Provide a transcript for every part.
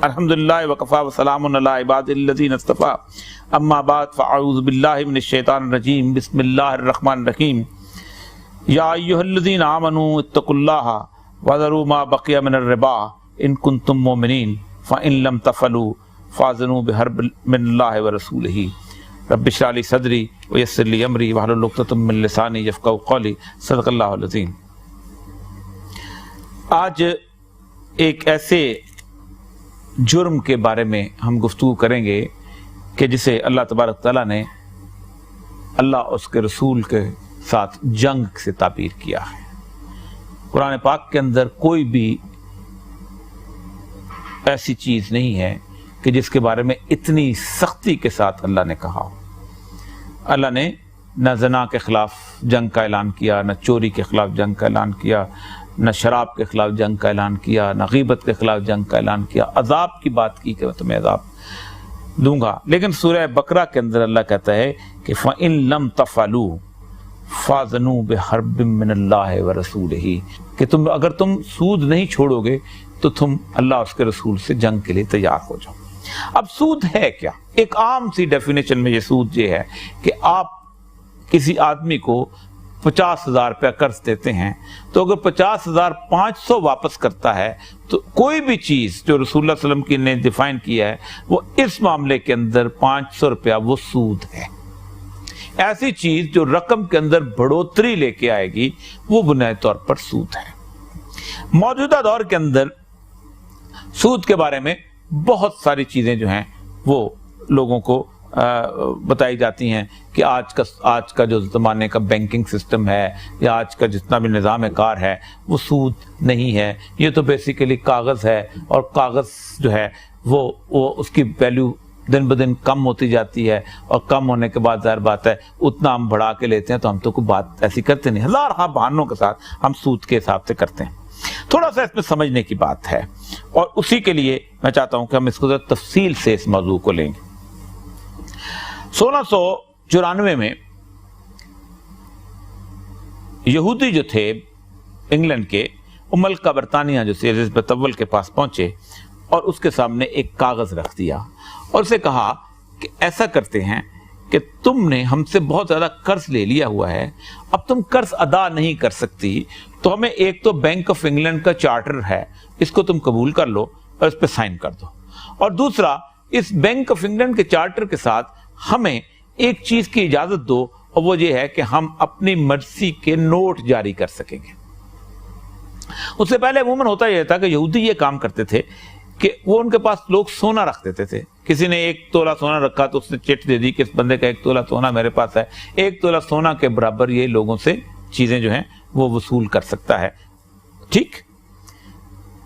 الحمدللہ وکفا وسلام علی عبادہ اصطفیٰ اما بعد فاعوذ باللہ من الشیطان الرجیم بسم اللہ الرحمن الرحیم یا ایھا الذین آمنوا اتقوا اللہ وذروا ما بقی من الربا ان کنتم مؤمنین فإن لم تفعلوا فاذنوا بحرب من اللہ ورسولہ رب اشرح لی صدری ویسر لی امری واحلل عقدۃ من لسانی یفقہوا قولی صدق اللہ العظیم۔ آج ایک ایسے جرم کے بارے میں ہم گفتگو کریں گے کہ جسے اللہ تبارک تعالیٰ نے اللہ اس کے رسول کے ساتھ جنگ سے تعبیر کیا ہے۔ قرآن پاک کے اندر کوئی بھی ایسی چیز نہیں ہے کہ جس کے بارے میں اتنی سختی کے ساتھ اللہ نے کہا ہو۔ اللہ نے نہ زنا کے خلاف جنگ کا اعلان کیا، نہ چوری کے خلاف جنگ کا اعلان کیا، نہ شراب کے خلاف جنگ کا اعلان کیا، نہ غیبت کے خلاف جنگ کا اعلان کیا، عذاب کی بات کی کہ میں تمہیں عذاب دوں گا۔ لیکن سورہ بقرہ کے اندر اللہ کہتا ہے کہ فَإِن لَمْ تَفْعَلُوا فَاذَنُوا بِحَرْبٍ مِّنَ اللَّهِ وَرَسُولِهِ کہ اگر تم سود نہیں چھوڑو گے تو تم اللہ اس کے رسول سے جنگ کے لیے تیار ہو جاؤ۔ اب سود ہے کیا؟ ایک عام سی ڈیفینیشن میں یہ سود یہ ہے کہ آپ کسی آدمی کو 50,000 روپیہ قرض دیتے ہیں تو اگر 50,500 واپس کرتا ہے تو کوئی بھی چیز جو رسول اللہ صلی اللہ علیہ وسلم کی نے ڈیفائن کیا ہے وہ اس معاملے کے اندر 500 روپیہ وہ سود ہے۔ ایسی چیز جو رقم کے اندر بڑھوتری لے کے آئے گی وہ بنیادی طور پر سود ہے۔ موجودہ دور کے اندر سود کے بارے میں بہت ساری چیزیں جو ہیں وہ لوگوں کو بتائی جاتی ہیں کہ آج کا جو زمانے کا بینکنگ سسٹم ہے یا آج کا جتنا بھی نظام کار ہے وہ سود نہیں ہے، یہ تو بیسیکلی کاغذ ہے، اور کاغذ جو ہے وہ اس کی ویلیو دن بدن کم ہوتی جاتی ہے، اور کم ہونے کے بعد ظاہر بات ہے اتنا ہم بڑھا کے لیتے ہیں تو ہم تو کوئی بات ایسی کرتے نہیں، ہزار بہانوں کے ساتھ ہم سود کے حساب سے کرتے ہیں۔ تھوڑا سا اس میں سمجھنے کی بات ہے اور اسی کے لیے میں چاہتا ہوں کہ ہم اس کو تفصیل سے اس موضوع کو لیں گے۔ 1694 میں یہودی جو تھے انگلینڈ کے، ملکہ برطانیہ جو سی الزبتھ اول کے پاس پہنچے اور اس کے سامنے ایک کاغذ رکھ دیا اور اسے کہا کہ ایسا کرتے ہیں کہ تم نے ہم سے بہت زیادہ قرض لے لیا ہوا ہے، اب تم قرض ادا نہیں کر سکتی تو ہمیں ایک تو بینک آف انگلینڈ کا چارٹر ہے اس کو تم قبول کر لو اور اس پہ سائن کر دو، اور دوسرا اس بینک آف انگلینڈ کے چارٹر کے ساتھ ہمیں ایک چیز کی اجازت دو اور وہ یہ ہے کہ ہم اپنی مرضی کے نوٹ جاری کر سکیں گے۔ اس سے پہلے عموماً ہوتا یہ تھا کہ یہودی یہ کام کرتے تھے کہ وہ ان کے پاس لوگ سونا رکھ دیتے تھے، کسی نے 1 تولہ سونا رکھا تو اس نے چٹ دے دی کہ اس بندے کا 1 تولہ سونا میرے پاس ہے، 1 تولہ سونا کے برابر یہ لوگوں سے چیزیں جو ہیں وہ وصول کر سکتا ہے، ٹھیک،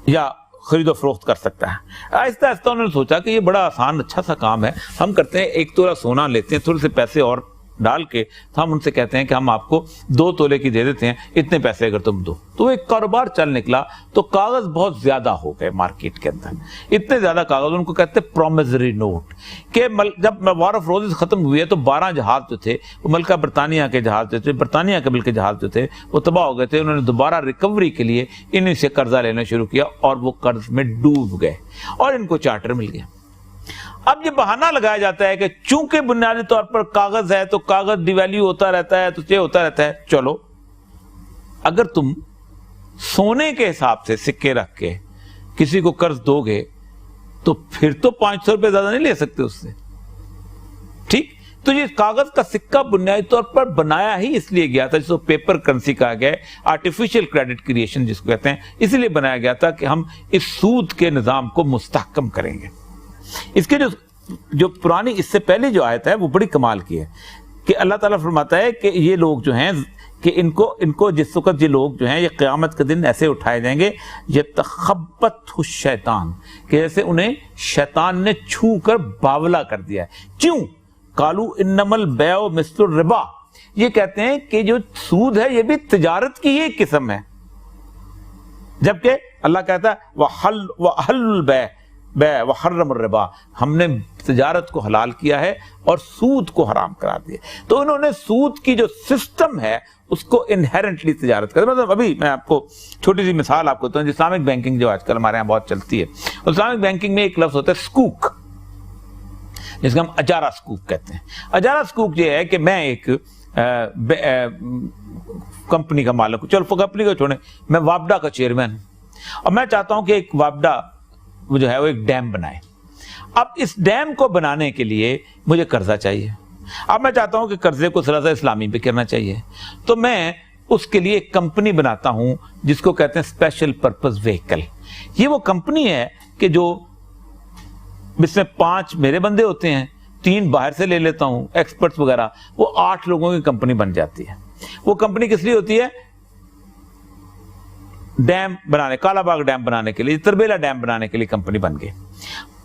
یا خرید و فروخت کر سکتا ہے۔ آہستہ آہستہ انہوں نے سوچا کہ یہ بڑا آسان اچھا سا کام ہے، ہم کرتے ہیں 1 تولہ سونا لیتے ہیں، تھوڑے سے پیسے اور ڈال کے تو ہم ان سے کہتے ہیں کہ ہم آپ کو 2 تولے کی دے دیتے ہیں، اتنے پیسے اگر تم دو، تو ایک کاروبار چل نکلا۔ تو کاغذ بہت زیادہ ہو گئے مارکیٹ کے اندر، اتنے زیادہ کاغذ، ان کو کہتے ہیں پرومیزری نوٹ، کہ جب وار آف روزز ختم ہوئی ہے تو 12 جہاز جو تھے وہ ملکہ برطانیہ کے جہاز جو تھے، برطانیہ کے ملک کے جہاز جو تھے وہ تباہ ہو گئے تھے، انہوں نے دوبارہ ریکوری کے لیے انہیں سے قرضہ لینا شروع کیا اور وہ قرض میں ڈوب گئے اور ان کو چارٹر مل گیا۔ اب یہ بہانہ لگایا جاتا ہے کہ چونکہ بنیادی طور پر کاغذ ہے تو کاغذ ڈی ویلیو ہوتا رہتا ہے، تو یہ ہوتا رہتا ہے، چلو اگر تم سونے کے حساب سے سکے رکھ کے کسی کو قرض دو گے تو پھر تو 500 روپے زیادہ نہیں لے سکتے اس سے، ٹھیک۔ تو یہ کاغذ کا سکہ بنیادی طور پر بنایا ہی اس لیے گیا تھا، جس کو پیپر کرنسی کہا گیا ہے، آرٹیفیشل کریڈٹ کریشن جس کو کہتے ہیں، اس لیے بنایا گیا تھا کہ ہم اس سود کے نظام کو مستحکم کریں گے۔ اس کے جو پرانی اس سے پہلے جو آیت ہے وہ بڑی کمال کی ہے کہ اللہ تعالیٰ فرماتا ہے کہ یہ لوگ جو ہیں کہ ان کو جس وقت یہ لوگ جو ہیں یہ قیامت کے دن ایسے اٹھائے جائیں گے، یتخبطہ الشیطان، کہ جیسے انہیں شیطان نے چھو کر باولا کر دیا ہے۔ کیوں؟ قالوا انما البیع مثل الربا، یہ کہتے ہیں کہ جو سود ہے یہ بھی تجارت کی ایک قسم ہے، جبکہ اللہ کہتا ہے وَحَلُّ الْبَيْعِ، بیع وحرم الربا، ہم نے تجارت کو حلال کیا ہے اور سود کو حرام قرار دیا۔ تو انہوں نے سود کی جو سسٹم ہے اس کو انہیرنٹلی تجارت کر، مطلب ابھی میں آپ کو چھوٹی سی مثال آپ کو دیتا ہوں، اسلامک بینکنگ جو آج کل ہمارے یہاں بہت چلتی ہے، اسلامک بینکنگ میں ایک لفظ ہوتا ہے سکوک، جس کو ہم اجارہ سکوک کہتے ہیں۔ اجارہ سکوک یہ ہے کہ میں ایک کمپنی کا مالک ہوں، چلو کمپنی کو چھوڑیں، میں وابڈا کا چیئرمین ہوں اور میں چاہتا ہوں کہ ایک وابڈا وہ جو ہے وہ ایک ڈیم بنائے۔ اب اس ڈیم کو بنانے کے لیے مجھے قرضہ چاہیے، اب میں چاہتا ہوں کہ قرضے کو سراسر اسلامی پہ کرنا چاہیے، تو میں اس کے لیے ایک کمپنی بناتا ہوں جس کو کہتے ہیں اسپیشل پرپز وہیکل۔ یہ وہ کمپنی ہے کہ جو اس میں 5 میرے بندے ہوتے ہیں، 3 باہر سے لے لیتا ہوں ایکسپرٹس وغیرہ، وہ 8 لوگوں کی کمپنی بن جاتی ہے۔ وہ کمپنی کس لیے ہوتی ہے؟ ڈیم بنانے، کالا باغ ڈیم بنانے کے لیے، تربیلا ڈیم بنانے کے لیے کمپنی بن گئی۔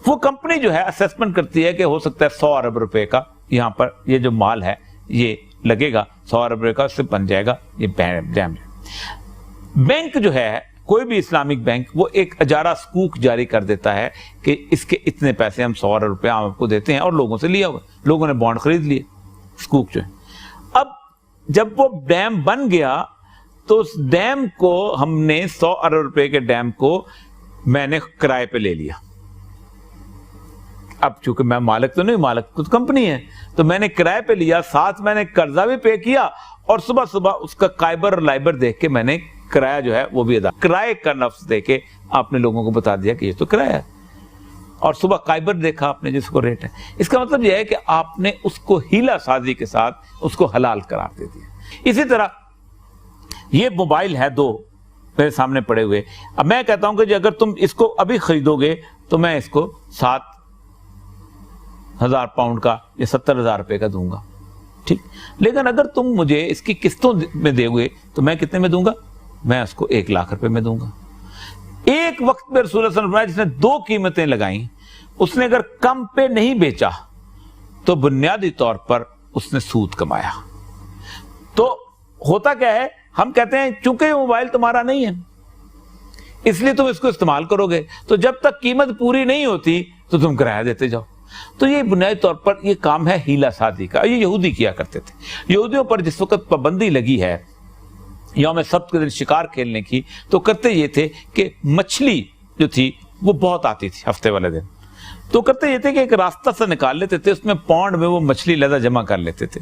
وہ کمپنی جو ہے اسیسمنٹ کرتی ہے کہ ہو سکتا ہے 100 ارب روپے کا یہاں پر یہ جو مال ہے یہ لگے گا، 100 ارب روپے کا اس سے بن جائے گا یہ ڈیم۔ بینک جو ہے کوئی بھی اسلامک بینک وہ ایک اجارہ سکوک جاری کر دیتا ہے کہ اس کے اتنے پیسے ہم 100 ارب روپے آپ کو دیتے ہیں، اور لوگوں سے لیا ہوا، لوگوں نے بانڈ خرید لیے سکوک جو ہے۔ اب جب وہ ڈیم بن گیا تو اس ڈیم کو ہم نے 100 ارب روپے کے ڈیم کو میں نے کرائے پہ لے لیا۔ اب چونکہ میں مالک تو نہیں، مالک تو کمپنی ہے، تو میں نے کرائے پہ لیا، ساتھ میں نے قرضہ بھی پے کیا، اور صبح صبح اس کا قائبر اور لائبر دیکھ کے میں نے کرایہ جو ہے وہ بھی ادا، کرائے کا لفظ دے کے آپ نے لوگوں کو بتا دیا کہ یہ تو کرایہ ہے، اور صبح قائبر دیکھا آپ نے جس کو ریٹ ہے۔ اس کا مطلب یہ ہے کہ آپ نے اس کو ہیلا سازی کے ساتھ اس کو حلال قرار دے دیا۔ اسی طرح یہ موبائل ہے 2 میرے سامنے پڑے ہوئے، اب میں کہتا ہوں کہ اگر تم اس کو ابھی خریدو گے تو میں اس کو 7,000 پاؤنڈ کا یا 70,000 روپے کا دوں گا، ٹھیک، لیکن اگر تم مجھے اس کی قسطوں میں دے ہوئے تو میں کتنے میں دوں گا؟ میں اس کو 1 لاکھ روپے میں دوں گا۔ ایک وقت میں رسول اللہ صلی اللہ علیہ وسلم جس نے 2 قیمتیں لگائیں، اس نے اگر کم پہ نہیں بیچا تو بنیادی طور پر اس نے سود کمایا۔ تو ہوتا کیا ہے، ہم کہتے ہیں چونکہ یہ موبائل تمہارا نہیں ہے اس لیے تم اس کو استعمال کرو گے، تو جب تک قیمت پوری نہیں ہوتی تو تم کرایہ دیتے جاؤ۔ تو یہ بنیادی طور پر یہ کام ہے ہیلا سازی کا، یہ یہودی کیا کرتے تھے۔ یہودیوں پر جس وقت پابندی لگی ہے یوم سبت کے دن شکار کھیلنے کی، تو کرتے یہ تھے کہ مچھلی جو تھی وہ بہت آتی تھی ہفتے والے دن، تو کرتے یہ تھے کہ ایک راستہ سے نکال لیتے تھے، اس میں پونڈ میں وہ مچھلی لہذا جمع کر لیتے تھے،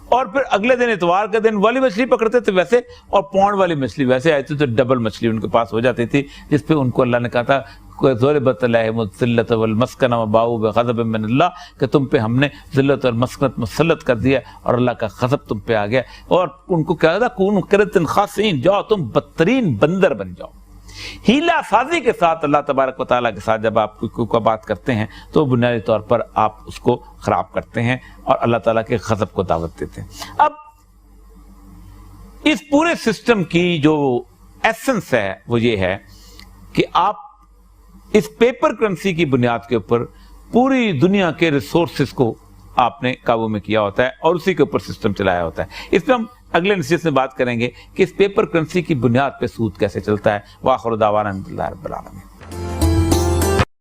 اور پھر اگلے دن اتوار کے دن والی مچھلی پکڑتے تھے ویسے، اور پونڈ والی مچھلی ویسے آئی تھی، تو ڈبل مچھلی ان کے پاس ہو جاتی تھی، جس پہ ان کو اللہ نے کہا تھا ضربت علیہم الذلۃ والمسکنۃ وباؤوا بغضب من اللہ، کہ تم پہ ہم نے ذلت اور مسکنت مسلط کر دیا اور اللہ کا غضب تم پہ آ گیا، اور ان کو کہا تھا کونوا قردۃ خاسئین، جاؤ تم بدترین بندر بن جاؤ۔ ہیلا سازی کے ساتھ اللہ تبارک و تعالیٰ کے ساتھ جب آپ کوئی بات کرتے ہیں تو بنیادی طور پر آپ اس کو خراب کرتے ہیں اور اللہ تعالیٰ کے غضب کو دعوت دیتے ہیں۔ اب اس پورے سسٹم کی جو ایسنس ہے وہ یہ ہے کہ آپ اس پیپر کرنسی کی بنیاد کے اوپر پوری دنیا کے ریسورسز کو آپ نے قابو میں کیا ہوتا ہے اور اسی کے اوپر سسٹم چلایا ہوتا ہے۔ اس پہ ہم اگلے نشست میں بات کریں گے کہ اس پیپر کرنسی کی بنیاد پہ سود کیسے چلتا ہے۔ وآخر دعوانا الحمدللہ رب العالمین۔